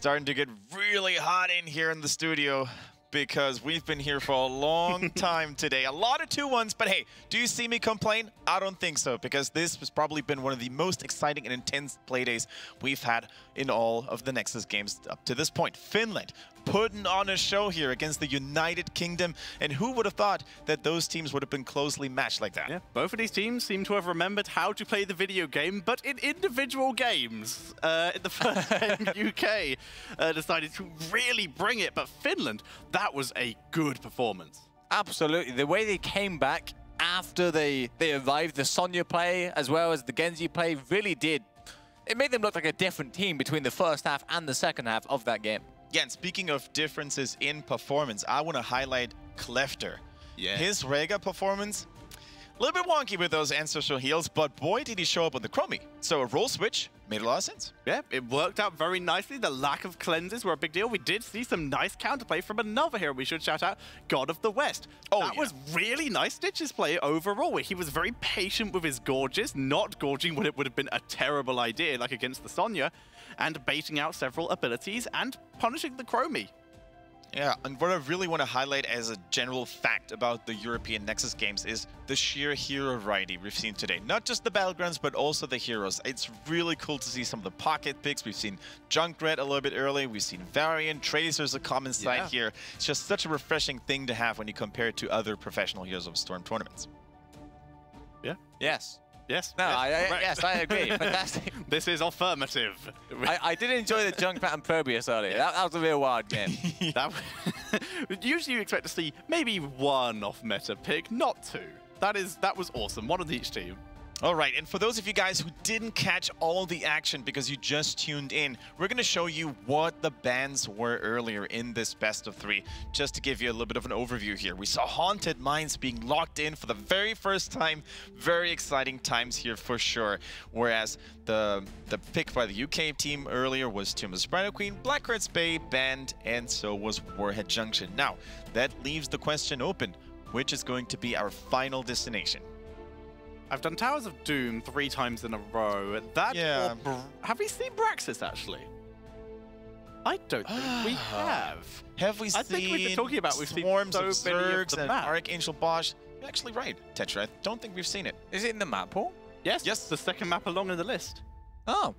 starting to get really hot in here in the studio because we've been here for a long time today. A lot of 2-1s, but hey, do you see me complain? I don't think so, because this has probably been one of the most exciting and intense playdays we've had in all of the Nexus games up to this point. Finland putting on a show here against the United Kingdom, and who would have thought that those teams would have been closely matched like that? Yeah, both of these teams seem to have remembered how to play the video game, but in individual games. In the first game, UK decided to really bring it, but Finland, that was a good performance. Absolutely. The way they came back after they arrived, the Sonya play as well as the Genji play really did. It made them look like a different team between the first half and the second half of that game. Yeah, and speaking of differences in performance, I want to highlight Klefter. Yeah. His Rega performance, a little bit wonky with those ancestral heals, but boy, did he show up on the Chromie. So a role switch made a lot of sense. Yeah, it worked out very nicely. The lack of cleanses were a big deal. We did see some nice counterplay from another hero. We should shout out God of the West. Oh, that was really nice Stitches play overall. He was very patient with his gorges, not gorging when it would have been a terrible idea, like against the Sonya, and baiting out several abilities and punishing the Chromie. Yeah, and what I really want to highlight as a general fact about the European Nexus games is the sheer hero variety we've seen today. Not just the battlegrounds, but also the heroes. It's really cool to see some of the pocket picks. We've seen Junkrat a little bit early. We've seen Varian, Tracer's a common sight here. It's just such a refreshing thing to have when you compare it to other professional Heroes of Storm tournaments. Yeah? Yes. Yes. No, yes, yes, I agree. Fantastic. This is affirmative. I did enjoy the Junkrat and Probius earlier. That was a real wild game. Usually you expect to see maybe one off-meta pick, not two. That was awesome. One on each team. All right, and for those of you guys who didn't catch all the action because you just tuned in, we're going to show you what the bans were earlier in this best of 3, just to give you a little bit of an overview here. We saw Haunted Mines being locked in for the very first time. Very exciting times here for sure. Whereas the pick by the UK team earlier was Tomb of the Spider Queen, Blackheart's Bay banned, and so was Warhead Junction. Now, that leaves the question open, which is going to be our final destination? I've done Towers of Doom 3 times in a row. Have we seen Braxis, actually? I don't think we have. Have we seen think we've been talking about Swarms of so many of Zergs the and map. Archangel Bosch? You're actually right, Tetra. I don't think we've seen it. Is it in the map pool? Yes, the second map along in the list. Oh.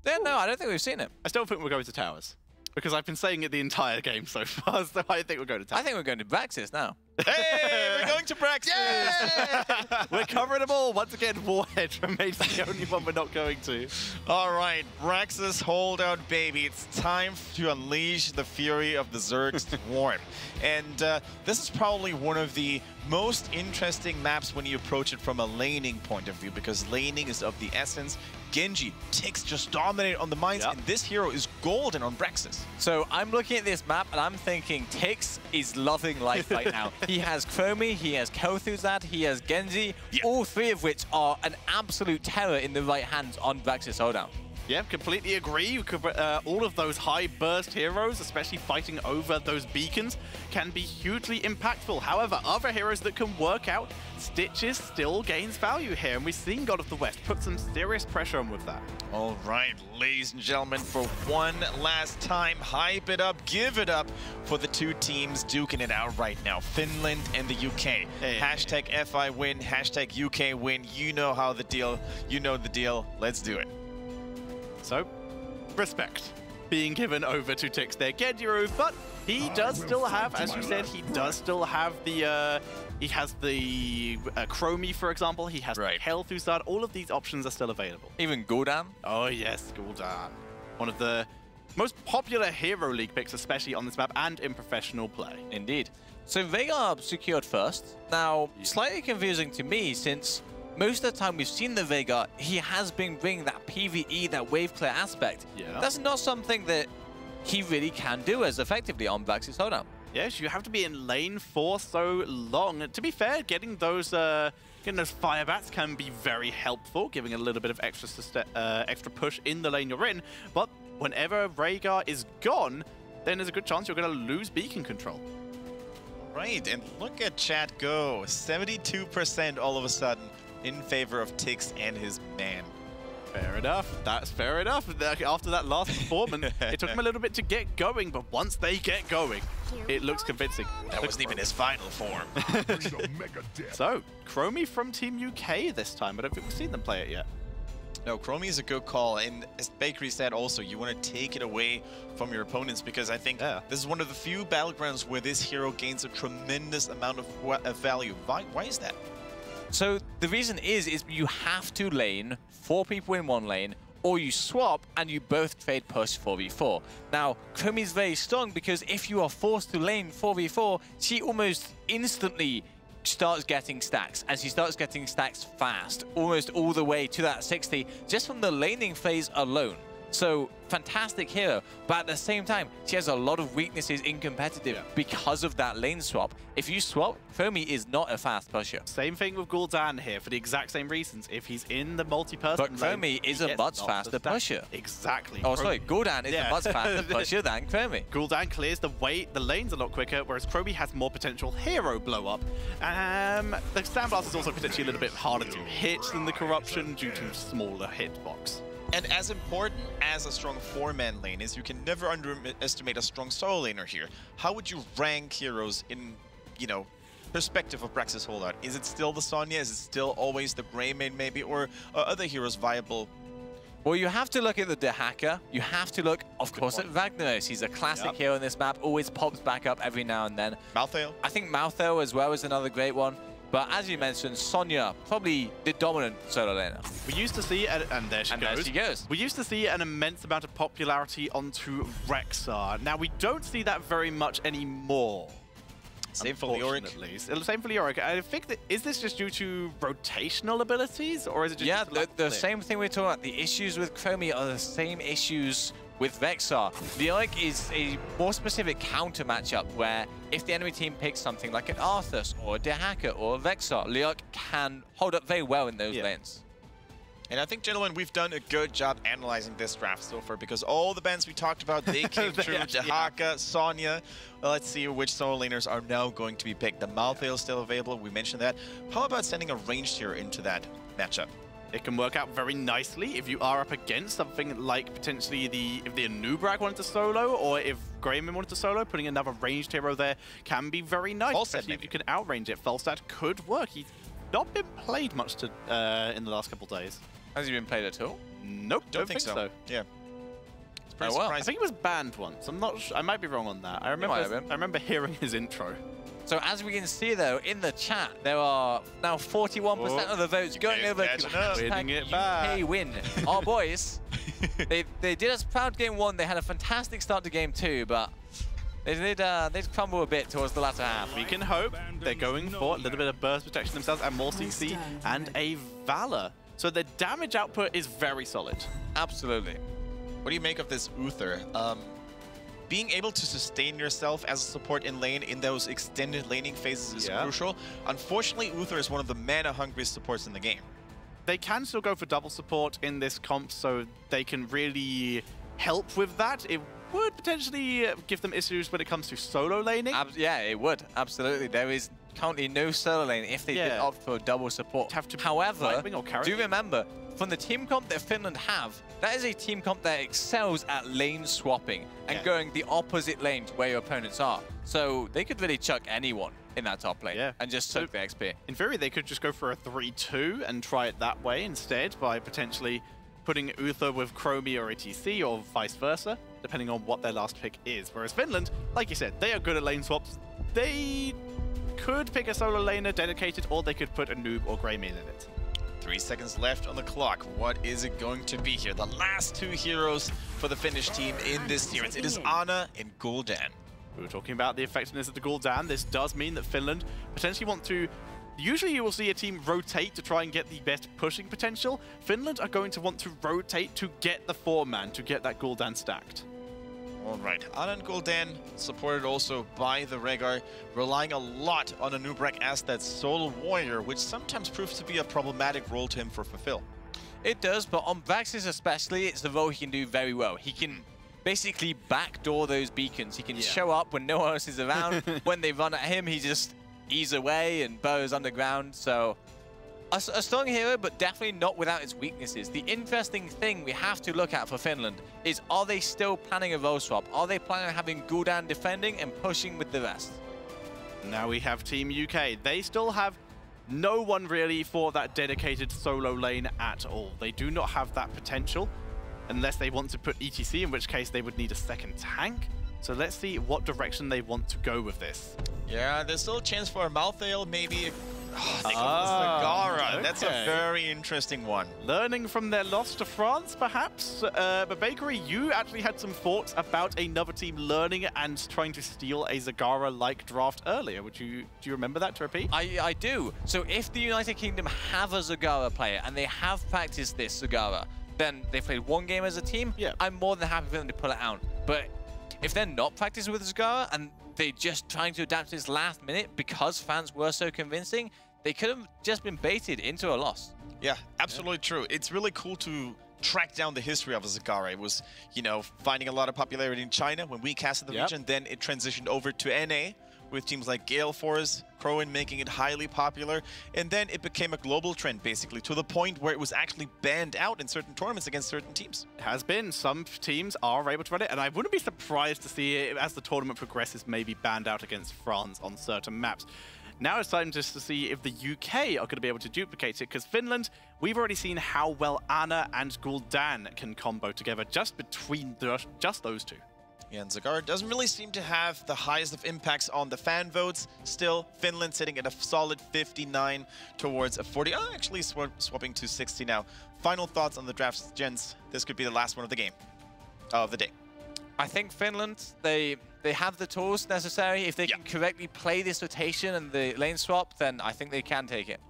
Yeah, no, I don't think we've seen it. I still think we're going to Towers. Because I've been saying it the entire game so far, so I think we're going to Towers. I think we're going to Braxis now. Hey, we're going to Braxis! Yeah! We're covering them all. Once again, Warhead remains the only one we're not going to. All right, Braxis holdout, baby. It's time to unleash the fury of the Zerg Swarm. And this is probably one of the most interesting maps when you approach it from a laning point of view, because laning is of the essence. Genji, Tix just dominate on the mines, and this hero is golden on Braxis. So I'm looking at this map and I'm thinking Tix is loving life right now. He has Chromie, he has Kel'Thuzad, he has Genji, all 3 of which are an absolute terror in the right hands on Braxis Holdout. Yeah, completely agree. You could, all of those high burst heroes, especially fighting over those beacons, can be hugely impactful. However, other heroes that can work out, Stitches still gains value here, and we've seen God of the West put some serious pressure on with that. All right, ladies and gentlemen, for one last time, hype it up, give it up for the 2 teams duking it out right now, Finland and the UK. Hey. Hashtag FI win, hashtag UK win. You know how the deal, you know the deal. Let's do it. So, respect being given over to Tix there. Genji, but he does still have, as you said, he does still have the, he has the Chromie, for example. He has the Kel'Thuzad. All of these options are still available. Even Gul'dan? Oh, yes, Gul'dan. One of the most popular Hero League picks, especially on this map and in professional play. Indeed. So Veigar secured first. Now, slightly confusing to me since most of the time we've seen the Veigar, he has been bringing that PvE, that wave clear aspect. Yeah. That's not something that he really can do as effectively on Braxis Holdout. Yes, you have to be in lane for so long. And to be fair, getting those fire bats can be very helpful, giving a little bit of extra push in the lane you're in. But whenever Veigar is gone, then there's a good chance you're going to lose beacon control. Right, and look at chat go. 72% all of a sudden in favor of Tix and his man. Fair enough. That's fair enough. After that last performance, it took him a little bit to get going, but once they get going, it looks convincing. That wasn't even his final form. So, Chromie from Team UK this time. I don't think we've seen them play it yet. No, Chromie is a good call, and as Bakery said also, you want to take it away from your opponents, because I think this is one of the few battlegrounds where this hero gains a tremendous amount of value. Why is that? So the reason is you have to lane 4 people in one lane, or you swap and you both trade push 4v4. Now, Chromie is very strong because if you are forced to lane 4v4, she almost instantly starts getting stacks, and she starts getting stacks fast, almost all the way to that 60, just from the laning phase alone. So, fantastic hero, but at the same time, she has a lot of weaknesses in competitive because of that lane swap. If you swap, Chromie is not a fast pusher. Same thing with Gul'dan here for the exact same reasons. If he's in the multi-person But Chromie is a much faster pusher. Exactly. Oh, sorry, Gul'dan is a much faster pusher than Chromie. Gul'dan clears the lanes a lot quicker, whereas Chromie has more potential hero blow-up. The Sandblast is also potentially a little bit harder to hit than the Corruption due to smaller hitbox. And as important as a strong 4-man lane is, you can never underestimate a strong solo laner here. How would you rank heroes in, you know, perspective of Brax's holdout? Is it still the Sonya? Is it still always the Greymane maybe? Or are other heroes viable? Well, you have to look at the Dehaka. You have to look, of course, at Ragnaros. He's a classic hero in this map, always pops back up every now and then. Malthael? I think Malthael as well is another great one. But as you mentioned, Sonya, probably the dominant solo laner. We used to see, and there she goes. We used to see an immense amount of popularity onto Rexxar. Now, we don't see that very much anymore. Same for Leoric. Same for Leoric. I think that, is this just due to rotational abilities, or is it just the same thing we're talking about? The issues with Chromie are the same issues with Rexxar. Leoric is a more specific counter matchup where if the enemy team picks something like an Arthas or a Dehaka or a Rexxar, Leoric can hold up very well in those lanes. And I think, gentlemen, we've done a good job analyzing this draft so far, because all the bans we talked about, they came true. Dehaka, Sonya. Well, let's see which solo laners are now going to be picked. The Malthael is still available. We mentioned that. How about sending a ranged hero into that matchup? It can work out very nicely if you are up against something like potentially if the Anubrak wanted to solo, or if Greymane wanted to solo, putting another ranged hero there can be very nice. Especially if you can outrange it. Falstad could work. He's not been played much in the last couple of days. Has he been played at all? Nope, don't think so. Yeah. It's pretty surprising. I think he was banned once. I'm not sure. I might be wrong on that. I remember hearing his intro. So as we can see, though, in the chat, there are now 41% of the votes going over to hashtag UK win. Our boys, they did us proud game 1. They had a fantastic start to game 2, but they did crumble a bit towards the latter half. We can hope they're going for a little bit of burst protection themselves and more CC and a Valor. So the damage output is very solid. Absolutely. What do you make of this Uther? Being able to sustain yourself as a support in lane in those extended laning phases is crucial. Unfortunately, Uther is one of the mana-hungriest supports in the game. They can still go for double support in this comp, so they can really help with that. It would potentially give them issues when it comes to solo laning. Yeah, it would. Absolutely. There is currently no solo lane if they did opt for double support. However, do remember, from the team comp that Finland have, that is a team comp that excels at lane swapping and going the opposite lane to where your opponents are. So they could really chuck anyone in that top lane and just soak the XP. In theory, they could just go for a 3-2 and try it that way instead by potentially putting Uther with Chromie or ETC or vice versa, depending on what their last pick is. Whereas Finland, like you said, they are good at lane swaps. They could pick a solo laner dedicated, or they could put a noob or Greymane in it. 3 seconds left on the clock. What is it going to be here? The last 2 heroes for the Finnish team in this series. It is Ana and Gul'dan. We were talking about the effectiveness of the Gul'dan. This does mean that Finland potentially want to... Usually you will see a team rotate to try and get the best pushing potential. Finland are going to want to rotate to get the 4-man, to get that Gul'dan stacked. All right, Ana and Gul'dan, supported also by the Rehgar, relying a lot on Anubrak as that solo warrior, which sometimes proves to be a problematic role to him for fulfill. It does, but on Braxis especially, it's the role he can do very well. He can basically backdoor those beacons. He can show up when no one else is around. When they run at him, he just ease away and burrows underground. So A strong hero, but definitely not without its weaknesses. The interesting thing we have to look at for Finland is, are they still planning a role swap? Are they planning on having Gul'dan defending and pushing with the rest? Now we have Team UK. They still have no one really for that dedicated solo lane at all. They do not have that potential unless they want to put ETC, in which case they would need a second tank. So let's see what direction they want to go with this. Yeah, there's still a chance for a Malthael, maybe. Oh, they go with Zagara. Okay. That's a very interesting one. Learning from their loss to France, perhaps? But Bakery, you actually had some thoughts about another team learning and trying to steal a Zagara-like draft earlier. Do you remember that, to repeat? I do. So if the United Kingdom have a Zagara player and they have practiced this Zagara, then they've played one game as a team, yeah. I'm more than happy for them to pull it out. But if they're not practicing with Zagara and they're just trying to adapt to this last minute because fans were so convincing, they could have just been baited into a loss. Yeah, absolutely true. It's really cool to track down the history of a Zagara. It was, you know, finding a lot of popularity in China when we casted the region. Then it transitioned over to NA with teams like Gale Force, Crowin making it highly popular. And then it became a global trend, basically, to the point where it was actually banned out in certain tournaments against certain teams. It has been. Some teams are able to run it, and I wouldn't be surprised to see it as the tournament progresses, maybe banned out against France on certain maps. Now it's time just to see if the UK are going to be able to duplicate it, because Finland, we've already seen how well Ana and Gul'dan can combo together just between just those two. Yeah, and Zagara doesn't really seem to have the highest of impacts on the fan votes. Still, Finland sitting at a solid 59 towards a 40. Oh, actually swapping to 60 now. Final thoughts on the drafts, gents. This could be the last one of the game, of the day. I think Finland, they have the tools necessary. If they can correctly play this rotation and the lane swap, then I think they can take it.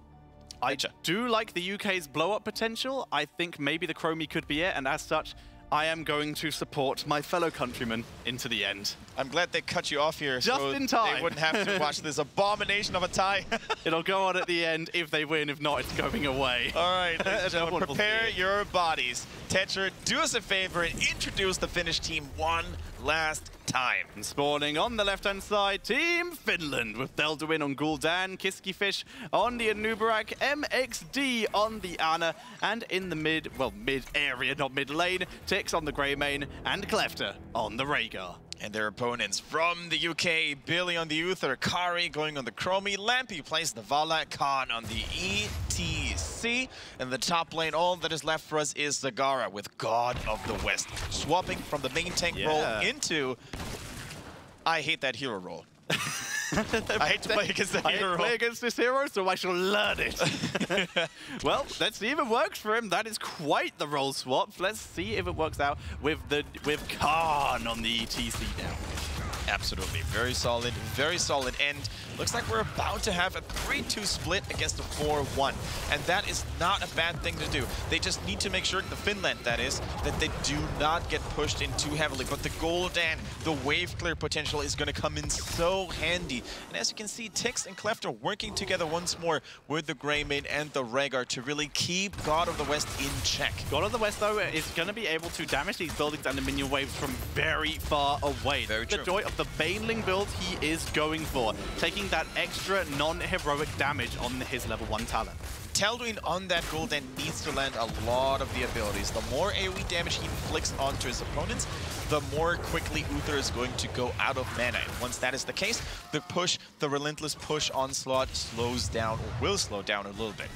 I do like the UK's blow-up potential. I think maybe the Chromie could be it, and as such, I am going to support my fellow countrymen into the end. I'm glad they cut you off here just so in time. They wouldn't have to watch this abomination of a tie. It'll go on at the end. If they win, if not, it's going away. All right, prepare your bodies. Tetcher, do us a favor and introduce the Finnish team one last time. And spawning on the left-hand side, Team Finland with Delduin on Gul'dan, Kiskifish on the Anubarak, MXD on the Ana, and in the mid area, not mid lane, Tix on the Grey Mane, and Klefter on the Rhaegar. And their opponents from the UK, Billy on the Uther, Kari going on the Chromie, Lampy plays the Vala, Khan on the ETC. And the top lane, all that is left for us is Zagara with God of the West. Swapping from the main tank role into... I hate that hero role. I hate to play against the hero role. I play against this hero, so I shall learn it. Well, let's see if it works for him. That is quite the role swap. Let's see if it works out with Khan on the ETC now. Absolutely. Very solid, and looks like we're about to have a 3-2 split against a 4-1. And that is not a bad thing to do. They just need to make sure, the Finland that is, that they do not get pushed in too heavily. But the Gul'dan, the wave clear potential is going to come in so handy. And as you can see, Tix and Klefter working together once more with the Grey Mane and the Rhaegar to really keep God of the West in check. God of the West, though, is going to be able to damage these buildings and the minion waves from very far away. Very true. The joy of the Baneling build he is going for, taking that extra non-heroic damage on his level 1 talent. Telduin on that Gul'dan needs to land a lot of the abilities. The more AoE damage he inflicts onto his opponents, the more quickly Uther is going to go out of mana. And once that is the case, the push, the relentless push onslaught slows down, or will slow down a little bit.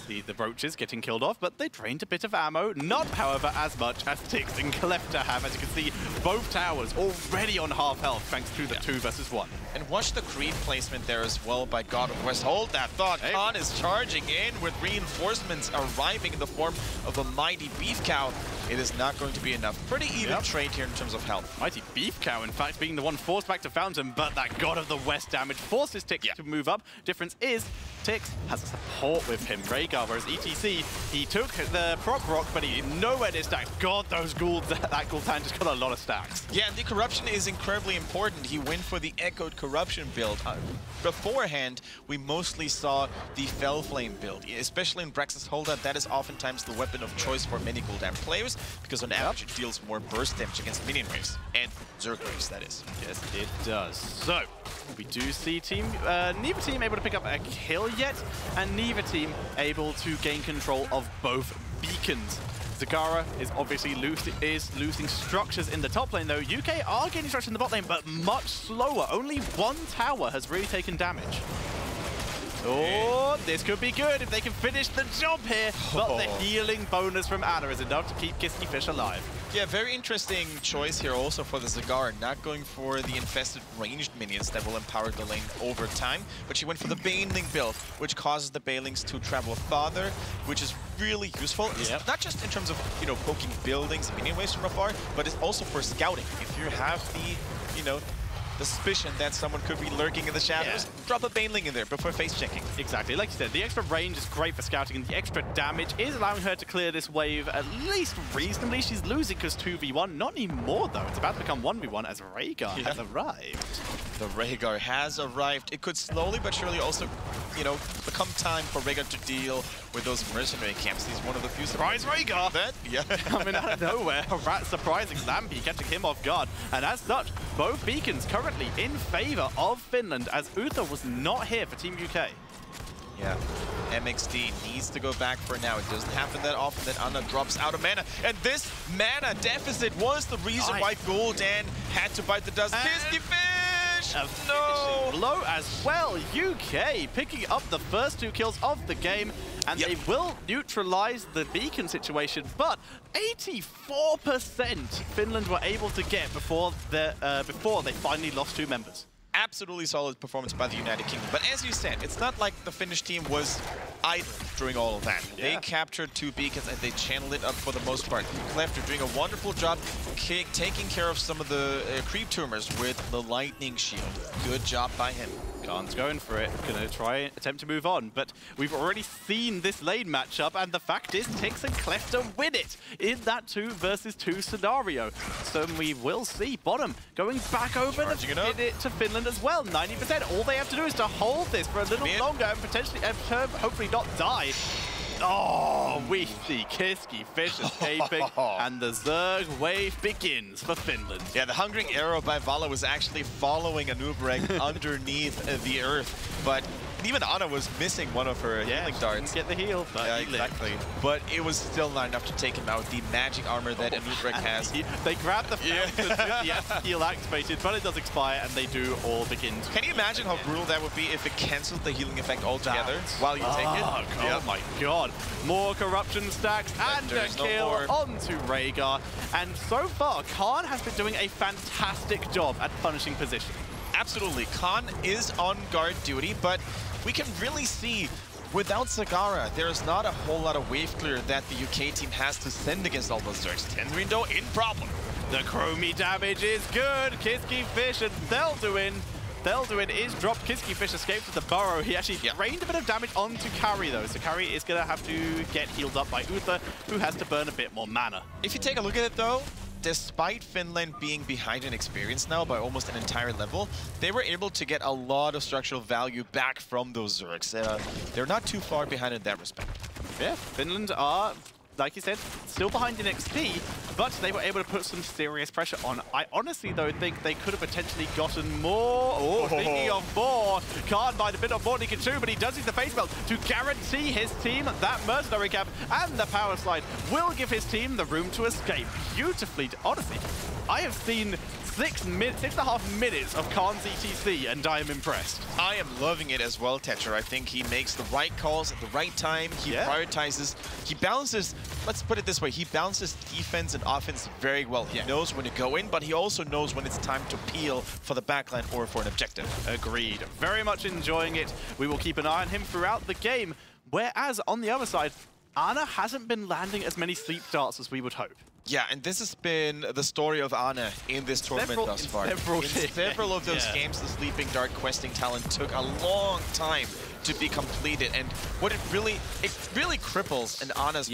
See the roaches getting killed off, but they drained a bit of ammo. Not, however, as much as Tix and Klefter have. As you can see, both towers already on half health thanks to the 2 versus 1. And watch the creep placement there as well by God of the West. Hold that thought. Hey. Khan is charging in with reinforcements arriving in the form of a mighty beef cow. It is not going to be enough. Pretty even trade here in terms of health. Mighty beef cow, in fact, being the one forced back to Fountain, but that God of the West damage forces Tix to move up. Difference is, Tix has a support with him, Rhaegar, whereas ETC, he took the proc rock, but he nowhere near stacks. God, those Gul'dan, that Gul'dan just got a lot of stacks. Yeah, and the corruption is incredibly important. He went for the echoed corruption build. Beforehand, we mostly saw the Fell Flame build, especially in Brax's holdout. That is oftentimes the weapon of choice for many Gul'dan players, because on average it deals more burst damage against minion waves, and Zerg waves, that is. Yes, it does. So, We do see neither team able to pick up a kill yet, and neither team able to gain control of both beacons. Zagara is obviously losing structures in the top lane, though. UK are gaining structures in the bot lane, but much slower. Only one tower has really taken damage. Oh, this could be good if they can finish the job here. But the healing bonus from Ana is enough to keep Kiski Fish alive. Yeah, very interesting choice here also for the Zagara. Not going for the infested ranged minions that will empower the lane over time, but she went for the Baneling build, which causes the Banelings to travel farther, which is really useful. It's not just in terms of, you know, poking buildings and minion waves from afar, but it's also for scouting. If you have the, you know, the suspicion that someone could be lurking in the shadows, drop a Baneling in there before face checking. Exactly. Like you said, the extra range is great for scouting, and the extra damage is allowing her to clear this wave at least reasonably. She's losing because 2v1. Not anymore, though. It's about to become 1v1 as Rhaegar has arrived. The Rhaegar has arrived. It could slowly but surely also, you know, become time for Rhaegar to deal with those mercenary camps. He's one of the few surprise Rhaegar. Coming out of nowhere, a rat surprising Lampy, catching him off guard. And as such, both beacons currently in favor of Finland, as Uther was not here for Team UK. Yeah, MXD needs to go back for now. It doesn't happen that often that Ana drops out of mana. And this mana deficit was the reason why Gul'dan had to bite the dust. Kiski Fish! No! Blow as well. UK picking up the first 2 kills of the game, and they will neutralize the beacon situation, but 84% Finland were able to get before they finally lost 2 members. Absolutely solid performance by the United Kingdom. But as you said, it's not like the Finnish team was idle during all of that. They captured 2 beacons and they channeled it up for the most part. Clefter doing a wonderful job taking care of some of the creep tumors with the lightning shield. Good job by him. Khan's going for it, gonna try attempt to move on, but we've already seen this lane matchup, and the fact is Tix and Clefter win it in that 2 versus 2 scenario. So we will see bottom going back over to Finland as well. 90%. All they have to do is to hold this for a little longer and potentially, hopefully not die. Oh, we see Kiski Fish escaping, and the Zerg wave begins for Finland. Yeah, the Hungering Arrow by Vala was actually following Anubreg underneath the earth, but even Ana was missing one of her healing darts. Didn't get the heal. Yeah, exactly. But it was still not enough to take him out. The magic armor that Anubreg has. They grab the fountain with the heal activated, but it does expire, and they do all begin to... Can you imagine how brutal that would be if it canceled the healing effect altogether while you take it? Oh my god. More corruption stacks and a kill onto Rhaegar. And so far, Khan has been doing a fantastic job at punishing position. Absolutely. Khan is on guard duty, but we can really see without Zagara, there is not a whole lot of wave clear that the UK team has to send against all those Zergs. Tenrindo in problem. The chromie damage is good. Kiski Fish and Thelduin is dropped. Kiski Fish escaped with the burrow. He actually rained a bit of damage onto Kari, though. So Kari is going to have to get healed up by Uther, who has to burn a bit more mana. If you take a look at it, though, despite Finland being behind in experience now by almost an entire level, they were able to get a lot of structural value back from those Zergs. They're not too far behind in that respect. Yeah, Finland are, like you said, still behind in XP, but they were able to put some serious pressure on. I honestly, though, think they could have potentially gotten more. Oh, thinking of more. Khan by the bit of more he can chew, but he does use the face belt to guarantee his team that mercenary cap, and the power slide will give his team the room to escape. Beautifully, honestly, I have seen 6.5 minutes of Khan's ETC, and I am impressed. I am loving it as well, Tetcher. I think he makes the right calls at the right time. He prioritizes. He balances, let's put it this way, he balances defense and offense very well. He knows when to go in, but he also knows when it's time to peel for the backline or for an objective. Agreed. Very much enjoying it. We will keep an eye on him throughout the game. Whereas, on the other side, Ana hasn't been landing as many sleep darts as we would hope. Yeah, and this has been the story of Ana in this tournament thus far. In several of those games, the Sleeping Dart questing talent took a long time to be completed, and what it really cripples an Ana's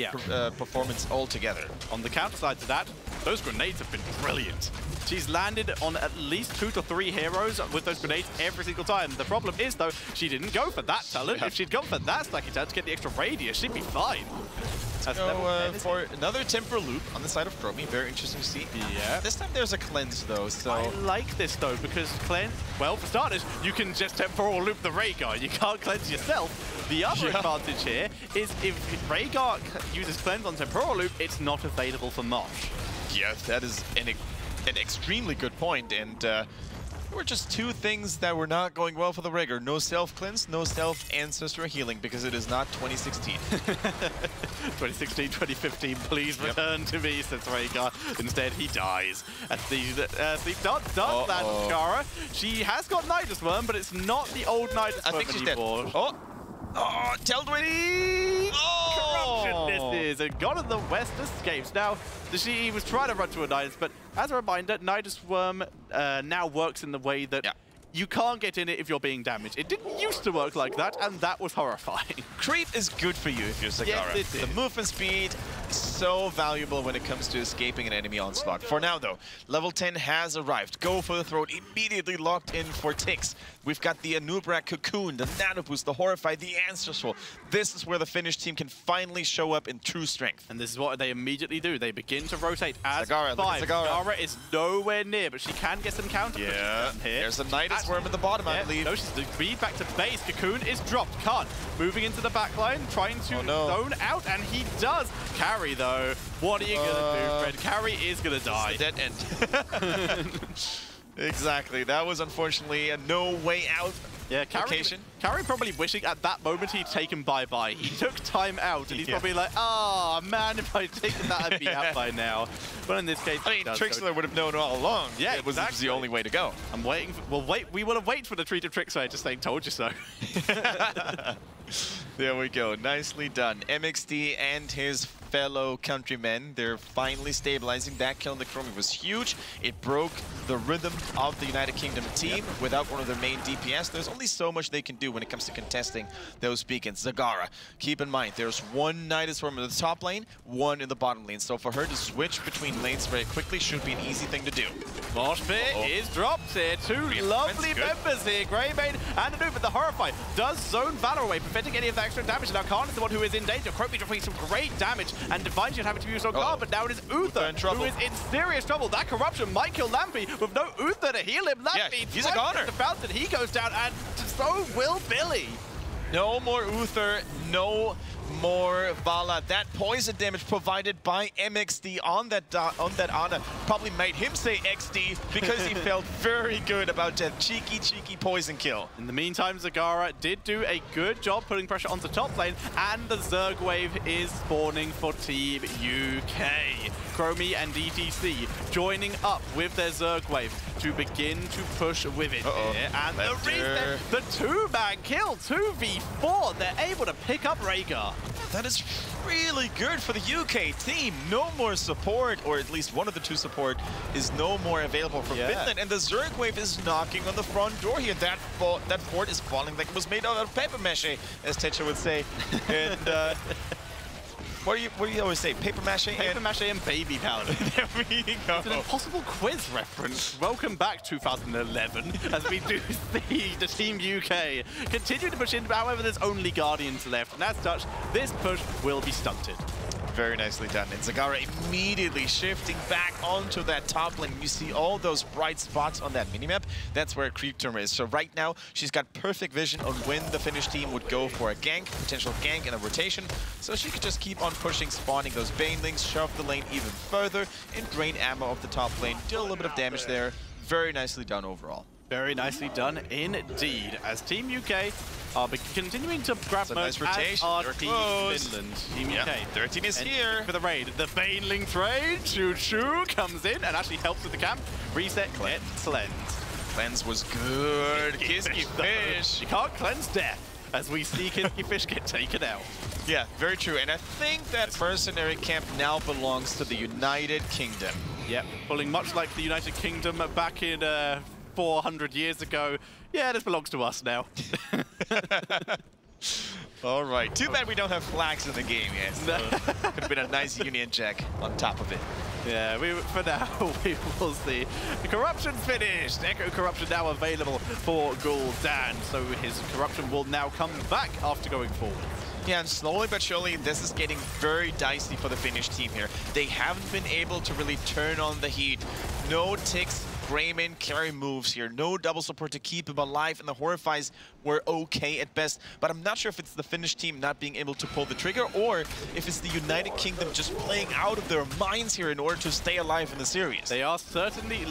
performance altogether. On the counter side to that, those grenades have been brilliant. She's landed on at least 2 to 3 heroes with those grenades every single time. The problem is, though, she didn't go for that talent. If she'd gone for that stacky talent to get the extra radius, she'd be fine. Go for another temporal loop on the side of Chromie. Very interesting to see. Yeah. This time there's a cleanse though, so I like this though because cleanse. Well, for starters, you can just temporal loop the Rhaegar. You can't cleanse yourself. The other advantage here is if Rhaegar uses cleanse on temporal loop, it's not available for Mosh. yeah, that is an extremely good point. And there were just two things that were not going well for the Rhaegar. No self-cleanse, no self-ancestor healing, because it is not 2016. 2016, 2015, please return to me, says Rhaegar. Instead, he dies. As the does land on Kara. She has got Nidus Worm, but it's not the old Nidus Worm anymore. Dead. Oh, Teldwitty! Corruption this is. And God of the West escapes. Now, she was trying to run to a Nidus, but as a reminder, Nidus Worm now works in the way that you can't get in it if you're being damaged. It didn't used to work like that, and that was horrifying. Creep is good for you if you're Zagara. Yes, it is. The movement speed is so valuable when it comes to escaping an enemy onslaught. For now, though, level 10 has arrived. Go for the throat, immediately locked in for Tix. We've got the Anubra Cocoon, the Nano Boost, the Horrify, the Ancestral. This is where the Finnish team can finally show up in true strength. And this is what they immediately do. They begin to rotate as Zagara, look at Zagara. Zagara is nowhere near, but she can get some counter pushes down here. There's a Nidus Worm at the bottom, I believe. No, she's speed back to base. Cocoon is dropped. Khan moving into the back line, trying to zone out, and he does. Carry, though. What are you going to do, Fred? Carry is going to die. Dead end. Exactly. That was unfortunately a no way out. Yeah, Carry probably wishing at that moment he'd taken bye-bye. He took time out, and he's probably like, oh, man, if I'd taken that, I'd be out by now. But in this case, I mean, Trixler would have known all along. Yeah, it was the only way to go. I'm waiting. We will wait for the treat of Trixler, just saying, told you so. There we go. Nicely done. MXD and his fellow countrymen, they're finally stabilizing. That kill on the Chromie was huge. It broke the rhythm of the United Kingdom team without one of their main DPS. There's only so much they can do when it comes to contesting those beacons. Zagara, keep in mind, there's one Nidus Worm in the top lane, one in the bottom lane. So for her to switch between lanes very quickly should be an easy thing to do. Mosh Pit is dropped here. Two lovely members here. Greymane and Anubra. The Horrify does zone Valor away, preventing any of the extra damage. Now Khan is the one who is in danger. Chromie dropping some great damage, and Divine should have it to use on Khan, but now it is Uther who is in serious trouble. That corruption might kill Lampy with no Uther to heal him. Lampy, he's a goner. The fountain, he goes down, and so will Billy. No more Uther, no more Vala. That poison damage provided by MXD on that Ana probably made him say XD because he felt very good about that cheeky poison kill. In the meantime, Zagara did do a good job putting pressure onto top lane, and the Zerg wave is spawning for Team UK. Chromie and DTC joining up with their Zerg wave to begin to push with it here. And the reset, the two-man kill, 2v4. They're able to pick up Rhaegar. That is really good for the UK team. No more support, or at least one of the two support is no more available from Finland. And the Zerg wave is knocking on the front door here. That fort is falling like it was made out of paper mache, as Techa would say. And what do you always say? Paper mache? Paper mache and baby powder. There we go. It's an impossible quiz reference. Welcome back, 2011, as we do see the Team UK continue to push in. However, there's only Guardians left, and as such, this push will be stunted. Very nicely done. And Zagara immediately shifting back onto that top lane. You see all those bright spots on that minimap. That's where Creep Term is. So right now, she's got perfect vision on when the Finnish team would go for a gank, potential gank and a rotation. So she could just keep on pushing, spawning those Banelings, shove the lane even further, and drain ammo off the top lane. Deal a little bit of damage there. Very nicely done overall. Very nicely done indeed, as Team UK are continuing to grab nice rotation. Our Team Finland. Team UK. Their team is here. For the raid. The Baneling trade, Choo comes in and actually helps with the camp. Reset, cleanse. Cleanse was good. Kisky Fish. You can't cleanse death, as we see Kisky Fish get taken out. Yeah, very true. And I think that mercenary camp now belongs to the United Kingdom. Yep, pulling much like the United Kingdom back in 400 years ago. Yeah, this belongs to us now. All right. Too bad we don't have flags in the game yet. So could have been a nice Union check on top of it. Yeah, for now, we will see. The corruption's finished. Echo Corruption now available for Gul'dan, so his corruption will now come back after going forward. Yeah, and slowly but surely, this is getting very dicey for the Finnish team here. They haven't been able to really turn on the heat. No ticks, Greyman carry moves here. No double support to keep him alive, and the Horrifies were okay at best. But I'm not sure if it's the Finnish team not being able to pull the trigger, or if it's the United Kingdom just playing out of their minds here in order to stay alive in the series. They are certainly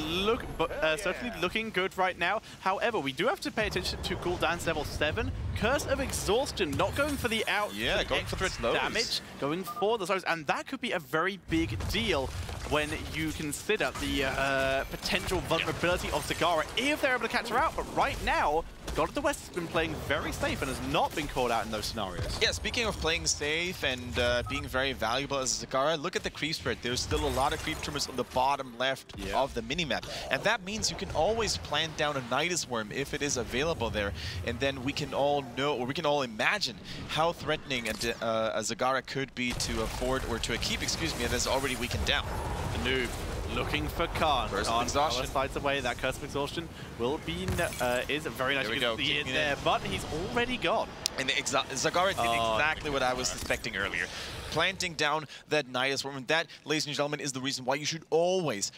looking good right now. However, we do have to pay attention to Gul'dan's level 7. Curse of Exhaustion, not going for the out, yeah, going for the slows. Damage, going for the slows, and that could be a very big deal when you consider the potential vulnerability of Zagara if they're able to catch her out. But right now, God of the West has been playing very safe and has not been called out in those scenarios. Yeah, speaking of playing safe and being very valuable as Zagara, look at the creep spread. There's still a lot of creep tumors on the bottom left of the minimap. And that means you can always plant down a Nidus Worm if it is available there. And then we can all know, or we can all imagine how threatening a Zagara could be to afford, or to a keep, excuse me, that's already weakened down. The noob looking for Khan. Curse of Exhaustion. Slides away. That Curse of Exhaustion will be is very nice. You can see it there, but he's already gone. And Zagara did exactly what I was suspecting earlier. Planting down that Nidus Worm. And that, ladies and gentlemen, is the reason why you should always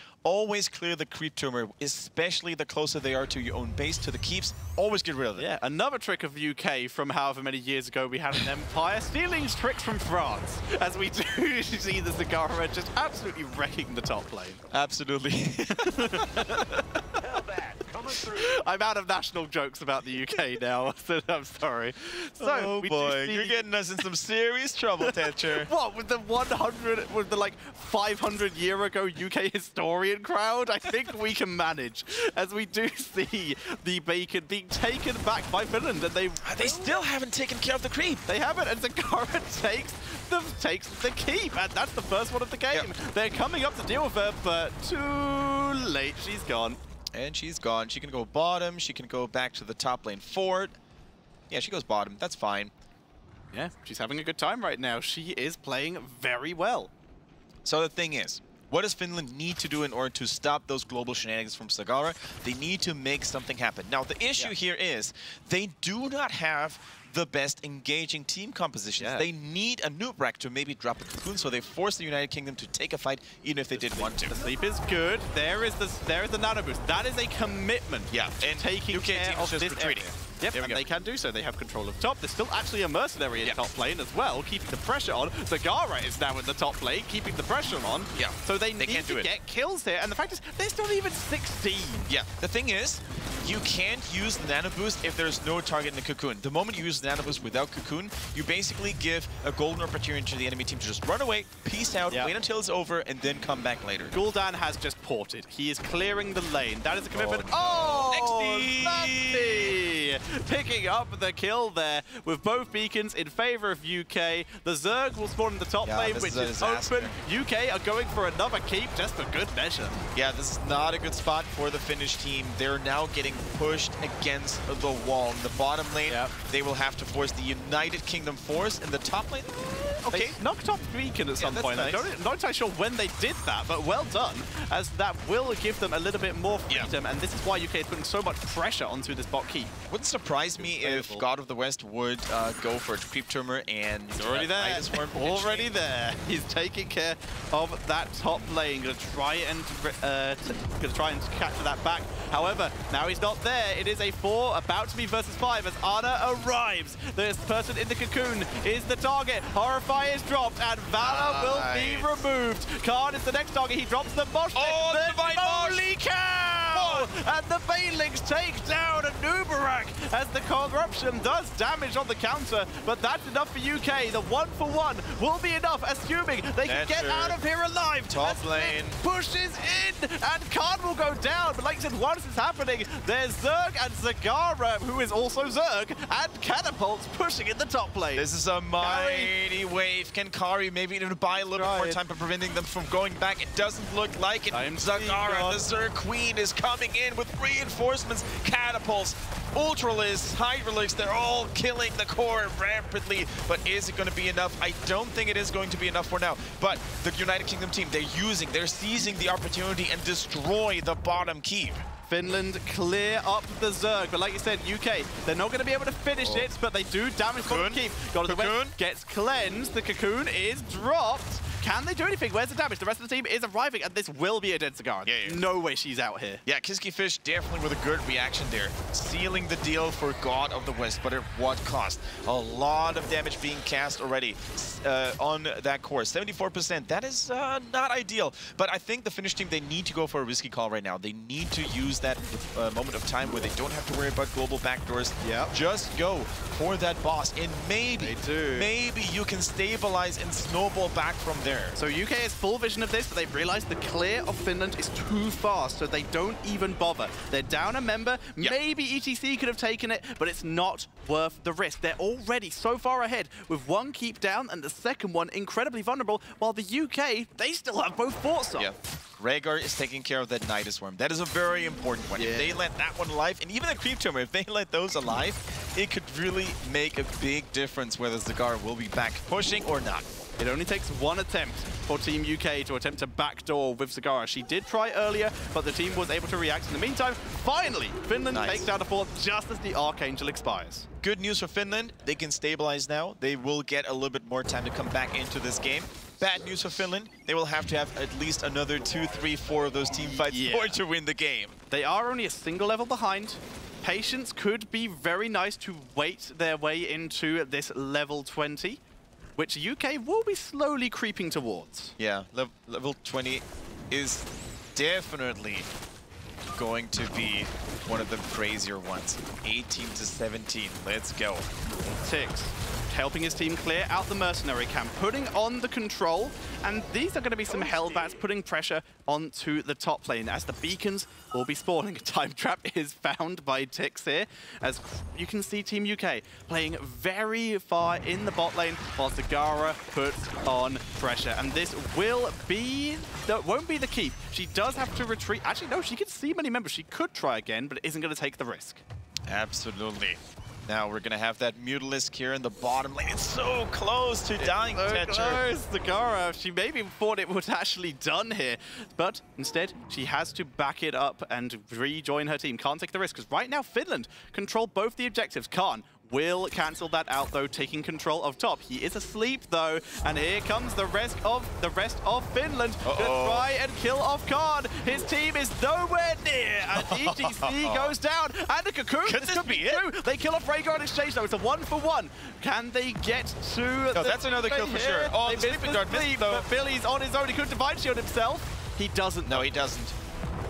clear the creep tumor, especially the closer they are to your own base, to the keeps. Always get rid of it. Yeah, another trick of UK from however many years ago we had an Empire, stealing tricks from France, as we do see the Zagara just absolutely wrecking the top lane. Absolutely. I'm out of national jokes about the UK now, so I'm sorry. So, oh boy, you're getting us in some serious trouble, Tetcher. What, with the like 500 year ago UK historian crowd? I think we can manage, as we do see the Bacon being taken back by Finland, and they still haven't taken care of the creep. They haven't, and Zagara takes the keep, and that's the first one of the game. Yep. They're coming up to deal with her, but too late. She's gone. And she's gone. She can go bottom. She can go back to the top lane fort. Yeah, she goes bottom. That's fine. Yeah, she's having a good time right now. She is playing very well. So the thing is, what does Finland need to do in order to stop those global shenanigans from Zagara? They need to make something happen. Now, the issue here is they do not have the best engaging team compositions. They need a noob rack to maybe drop a cocoon, so they force the United Kingdom to take a fight, even if they did want to. The sleep is good. There is the nano boost. That is a commitment. Yeah, and taking UK care team of just this retreating. Yep, and they can do so. They have control of top. There's still actually a mercenary in top lane as well, keeping the pressure on. Zagara is now in the top lane, keeping the pressure on. Yeah, so they need to get kills here. And the fact is, they're still even 16. Yeah, the thing is, you can't use the nano boost if there's no target in the cocoon. The moment you use the nano boost without cocoon, you basically give a golden opportunity to the enemy team to just run away, peace out, wait until it's over, and then come back later. Gul'dan has just ported. He is clearing the lane. That is a commitment. Picking up the kill there with both beacons in favor of UK. The Zerg will spawn in the top lane, which is open. UK are going for another keep just for good measure. Yeah, this is not a good spot for the Finnish team. They're now getting pushed against the wall. In the bottom lane, they will have to force the United Kingdom force. In the top lane, they knocked off beacon at some point. Nice. I'm not entirely sure when they did that, but well done, as that will give them a little bit more freedom, and this is why UK is putting so much pressure onto this bot keep. Wouldn't surprise me if God of the West would go for a creep tumor, and he's already there. Already there. He's taking care of that top lane. Gonna try and capture that back. However, now he's not there. It is a 4 about to be versus 5 as Ana arrives. This person in the cocoon is the target. Horrify is dropped, and Valor will be removed. Khan is the next target. He drops the Mosh. Holy cow! And the Banelings take down a Nubarak as the corruption does damage on the counter, but that's enough for UK. The 1-for-1 will be enough, assuming they can get out of here alive. Top lane pushes in, and Khan will go down. But like I said, once it's happening, there's Zerg and Zagara, who is also Zerg, and Catapults pushing in the top lane. This is a mighty wave Can Kari maybe even buy a little bit more time by preventing them from going back? It doesn't look like it. Zagara, the Zerg Queen, is coming in with reinforcements, catapults, Ultralists, Hydralisks, they're all killing the core rapidly. But is it going to be enough? I don't think it is going to be enough for now. But the United Kingdom team, they're seizing the opportunity and destroy the bottom keep. Finland clear up the Zerg, but like you said, UK, they're not going to be able to finish it, but they do damage the bottom keep. Got to the west, gets cleansed, the Cocoon is dropped. Can they do anything? Where's the damage? The rest of the team is arriving, and this will be a dead Zagara. Yeah. No way she's out here. Yeah, Kiski Fish definitely with a good reaction there. Sealing the deal for God of the West, but at what cost? A lot of damage being cast already on that core. 74%, that is not ideal. But I think the Finnish team, they need to go for a risky call right now. They need to use that moment of time where they don't have to worry about global backdoors. Yeah. Just go for that boss, and maybe you can stabilize and snowball back from there. So UK has full vision of this, but they've realized the clear of Finland is too fast, so they don't even bother. They're down a member. Yep. Maybe ETC could have taken it, but it's not worth the risk. They're already so far ahead with one keep down and the second one incredibly vulnerable, while the UK, they still have both forts up. Yeah. Rhaegar is taking care of that Nidus Swarm. That is a very important one. Yeah. If they let that one alive, and even the Creep Tumor, if they let those alive, it could really make a big difference whether Zagara will be back pushing or not. It only takes one attempt for Team UK to attempt to backdoor with Zagara. She did try earlier, but the team was able to react. In the meantime, finally, Finland takes down a fort just as the Archangel expires. Good news for Finland. They can stabilize now. They will get a little bit more time to come back into this game. Bad news for Finland. They will have to have at least another 2, 3, 4 of those team fights in order to win the game. They are only a single level behind. Patience could be very nice to wait their way into this level 20. Which UK will be slowly creeping towards. Yeah, level 20 is definitely going to be one of the crazier ones. 18 to 17, let's go. Tix helping his team clear out the mercenary camp, putting on the control, and these are going to be some Hellbats putting pressure onto the top lane as the beacons will be spawning. A time trap is found by Tix here, as you can see Team UK playing very far in the bot lane while Zagara puts on pressure, and this won't be the keep. She does have to retreat. Actually, no, she can see many members. She could try again, but it isn't going to take the risk. Absolutely. Now we're going to have that Mutalisk here in the bottom lane. It's so close to dying, Tetcher. Close. Zagara, she maybe thought it was actually done here, but instead she has to back it up and rejoin her team. Can't take the risk, because right now Finland control both the objectives. Khan will cancel that out, though, taking control of top. He is asleep, though, and here comes the rest of Finland to try and kill off Khan. His team is nowhere near, and ETC goes down, and the Cocoon. This could be it. They kill off Rhaegar in exchange, though. It's a 1-for-1. Can they get to? No, that's another kill for sure. Oh, the sleeping guard missed, though. But Billy's on his own. He could divine shield himself. He doesn't. No, he doesn't.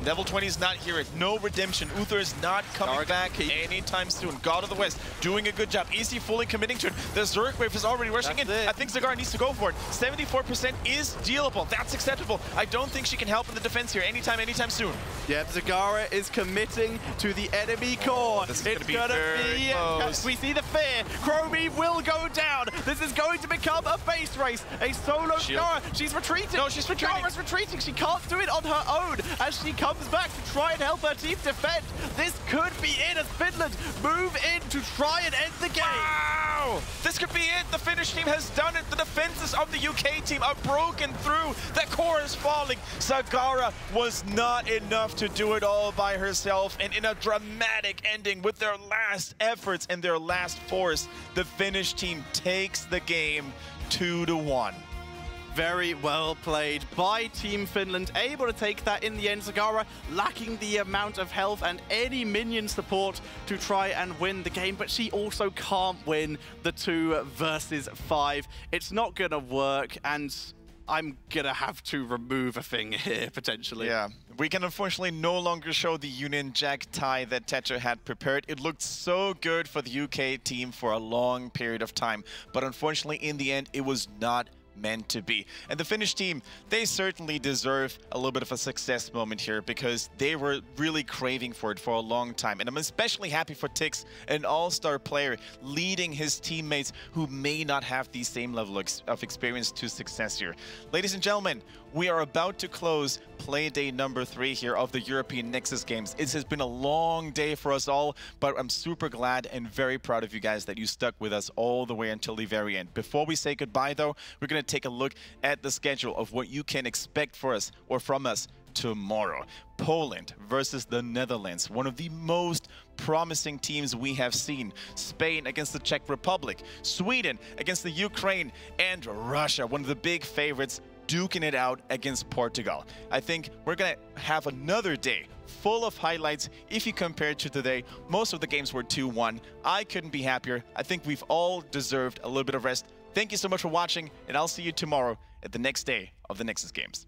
Level 20 is not here. No redemption. Uther is not coming back anytime soon. God of the West doing a good job. Easy fully committing to it. The Zerg wave is already rushing in. I think Zagara needs to go for it. 74% is dealable. That's acceptable. I don't think she can help in the defense here anytime soon. Yep, Zagara is committing to the enemy core. This is going to be very close. We see the fear. Chromie will go down. This is going to become a base race. A solo Zagara. She's retreating. No, she's retreating. Zagara's retreating. She can't do it on her own as she comes back to try and help her team defend. This could be it as Finland move in to try and end the game. Wow! This could be it. The Finnish team has done it. The defenses of the UK team are broken through. The core is falling. Zagara was not enough to do it all by herself. And in a dramatic ending with their last efforts and their last force, the Finnish team takes the game 2-1. Very well played by Team Finland, able to take that in the end. Zagara lacking the amount of health and any minion support to try and win the game, but she also can't win the 2 versus 5. It's not going to work, and I'm going to have to remove a thing here, potentially. Yeah, we can unfortunately no longer show the Union Jack tie that Tetcher had prepared. It looked so good for the UK team for a long period of time, but unfortunately, in the end, it was not meant to be. And the Finnish team, they certainly deserve a little bit of a success moment here because they were really craving for it for a long time. And I'm especially happy for Tix, an all-star player, leading his teammates who may not have the same level of experience to success here. Ladies and gentlemen, we are about to close play day number 3 here of the European Nexus Games. It has been a long day for us all, but I'm super glad and very proud of you guys that you stuck with us all the way until the very end. Before we say goodbye though, we're going to take a look at the schedule of what you can expect for us or from us tomorrow. Poland versus the Netherlands, one of the most promising teams we have seen. Spain against the Czech Republic, Sweden against the Ukraine, and Russia, one of the big favorites, duking it out against Portugal. I think we're gonna have another day full of highlights. If you compare to today, most of the games were 2-1. I couldn't be happier. I think we've all deserved a little bit of rest. Thank you so much for watching, and I'll see you tomorrow at the next day of the Nexus Games.